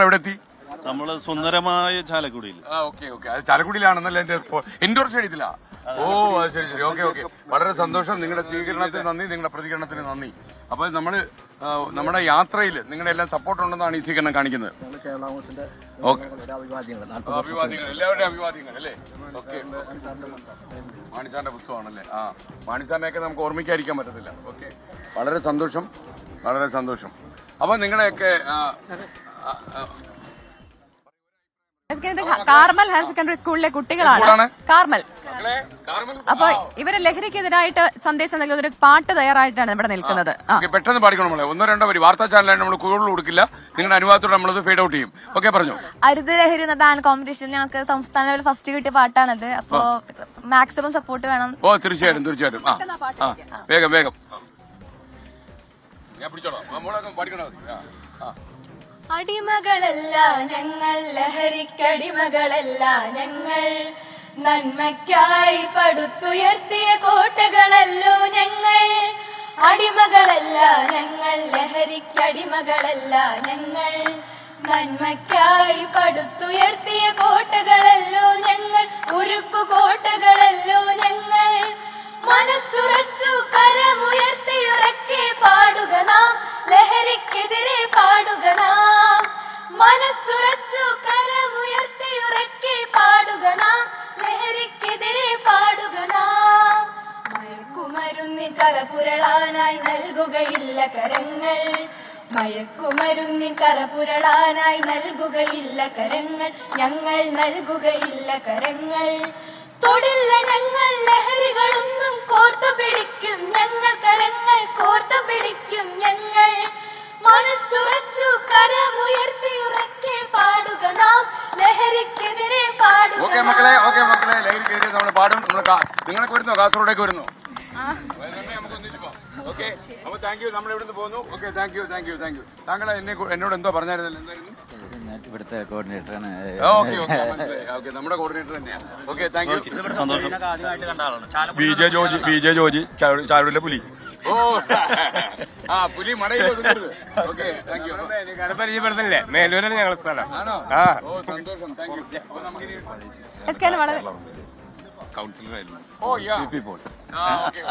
എവിടെ എത്തി? നമ്മള് സുന്ദരമായ ചാലക്കുടിയിൽ. ഓക്കെ ഓക്കെ, അത് ചാലക്കുടിയിലാണെന്നല്ലേ എന്റെ ഇൻഡോർ സ്റ്റേഡിയത്തിലാ? ഓ അത് ശരി ശരി, ഓക്കെ ഓക്കെ. വളരെ സന്തോഷം. നിങ്ങളുടെ സ്വീകരണത്തിന് നന്ദി, നിങ്ങളുടെ പ്രതികരണത്തിന് നന്ദി. അപ്പൊ നമ്മള് നമ്മുടെ യാത്രയിൽ നിങ്ങളുടെ എല്ലാം സപ്പോർട്ട് ഉണ്ടെന്നാണ് ഈ സ്വീകരണം കാണിക്കുന്നത്. അഭിവാദ്യങ്ങൾ, എല്ലാവരുടെയും അഭിവാദ്യങ്ങൾ അല്ലേ? ഓക്കെ, മാണിസാറിന്റെ പുസ്തകമാണല്ലേ? ആ, മാണിസാറിനെയൊക്കെ നമുക്ക് ഓർമ്മിക്കാതിരിക്കാൻ പറ്റത്തില്ല. ഓക്കെ, വളരെ സന്തോഷം, വളരെ സന്തോഷം. അപ്പൊ നിങ്ങളെയൊക്കെ കാർമൽ ഹയർ സെക്കൻഡറി സ്കൂളിലെ കുട്ടികളാണ്. കാർമൽ. അപ്പൊ ഇവര് ലഹരിക്കെതിരായിട്ട് സന്ദേശം നൽകുന്ന ഒരു പാട്ട് തയ്യാറായിട്ടാണ് ഇവിടെ നിൽക്കുന്നത്. പെട്ടെന്ന് പാടിക്കണം. നമ്മളെ ഒന്നോ രണ്ടോ വരി വാർത്താ ചാനലായിട്ട് നമ്മൾ കൂടുതൽ കൊടുക്കില്ല. നിങ്ങളുടെ അനുവാദത്തോടെ നമ്മളത് ഫീഡ് ഔട്ട് ചെയ്യും. ഓക്കെ, പറഞ്ഞു. അരുത് ലഹരി എന്ന ഡാൻസ് കോമ്പറ്റീഷൻ ഞങ്ങൾക്ക് സംസ്ഥാന ലെവൽ ഫസ്റ്റ് കിട്ടിയ പാട്ടാണത്. അപ്പോ മാക്സിമം സപ്പോർട്ട് വേണം. ഓ തീർച്ചയായിട്ടും തീർച്ചയായിട്ടും. വേഗം വേഗം ഞാൻ പിടിച്ചോളാം. പാടിക്കണോ? അടിമകളല്ല ഞങ്ങൾ, ലഹരിക്കടിമകളല്ല ഞങ്ങൾ, നന്മയ്ക്കായി പടുത്തുയർത്തിയ കോട്ടകളല്ലോ ഞങ്ങൾ. അടിമകളല്ല ഞങ്ങൾ, ലഹരിക്കടിമകളല്ല ഞങ്ങൾ, നന്മയ്ക്കായി പടുത്തുയർത്തിയ കോട്ടകളല്ലോ ഞങ്ങൾ, ഉരുക്കു കോട്ടകളല്ലോ ഞങ്ങൾ. മനസ്സുറച്ചു കരമുയർത്തിയുറക്കെ പാടുക നാം, ലഹരിക്കെതിരെ പാടുക നാം. മനസ്സുറച്ചു കരമുയർത്തിയുറക്കെ പാടുക നാം, ലഹരിക്കെതിരെ പാടുക നാം. മയക്കുമരുന്നിൻ കരപുരളാനായി നൽകുകയില്ല കരങ്ങൾ, മയക്കുമരുന്നിൻ കരപുരളാനായി നൽകുകയില്ല കരങ്ങൾ, ഞങ്ങൾ നൽകുകയില്ല കരങ്ങൾ. തൊടില്ല ഞങ്ങൾ ലഹരികളൊന്നും, കോർത്തു പിടിക്കും ഞങ്ങൾ കരങ്ങൾ, കോർത്തു പിടിക്കും ഞങ്ങൾ. മനസ്സുറച്ചു കരമുയർത്തിയുറക്കെ പാടുക നാം, ലഹരിക്കെതിരെ പാടുക. ഓക്കെ മക്കളെ, ഓക്കെ മക്കളെ, ലഹരിക്കെതിരെ നമ്മൾ പാടും. നിങ്ങളൊക്കെ വരുന്നോ? കാസർഗോഡേക്ക് വരുന്നോ? ഓക്കെ, അപ്പൊ താങ്ക് യു. നമ്മൾ ഇവിടുന്ന് പോകുന്നു. Okay, thank you thank you thank you. താങ്കൾ എന്നോട് എന്തോ പറഞ്ഞായിരുന്നല്ലോ, എന്തായിരുന്നു? ഇവിടുത്തെ കോർഡിനേറ്ററാണ്. ഓക്കെ ഓക്കെ, മനസ്സിലായി. ഓക്കെ, നമ്മുടെ കോർഡിനേറ്റർ തന്നെയാണ്. Okay, thank you. B J Joji ചാരുവിലെ പുലി. ഓ ആ പുലി മടയിൽ ഒതുങ്ങരുത്. Okay, thank you. പരിചയപ്പെടുത്തല്ലേ? മേലൂരാണ് ഞങ്ങളുടെ സ്ഥലം. ആണോ? ഓ സന്തോഷം, താങ്ക് യു. അപ്പൊ നമുക്കിനി വളരെ കൗൺസിലറായിരുന്നു. ഓ യാ. ഓക്കെ.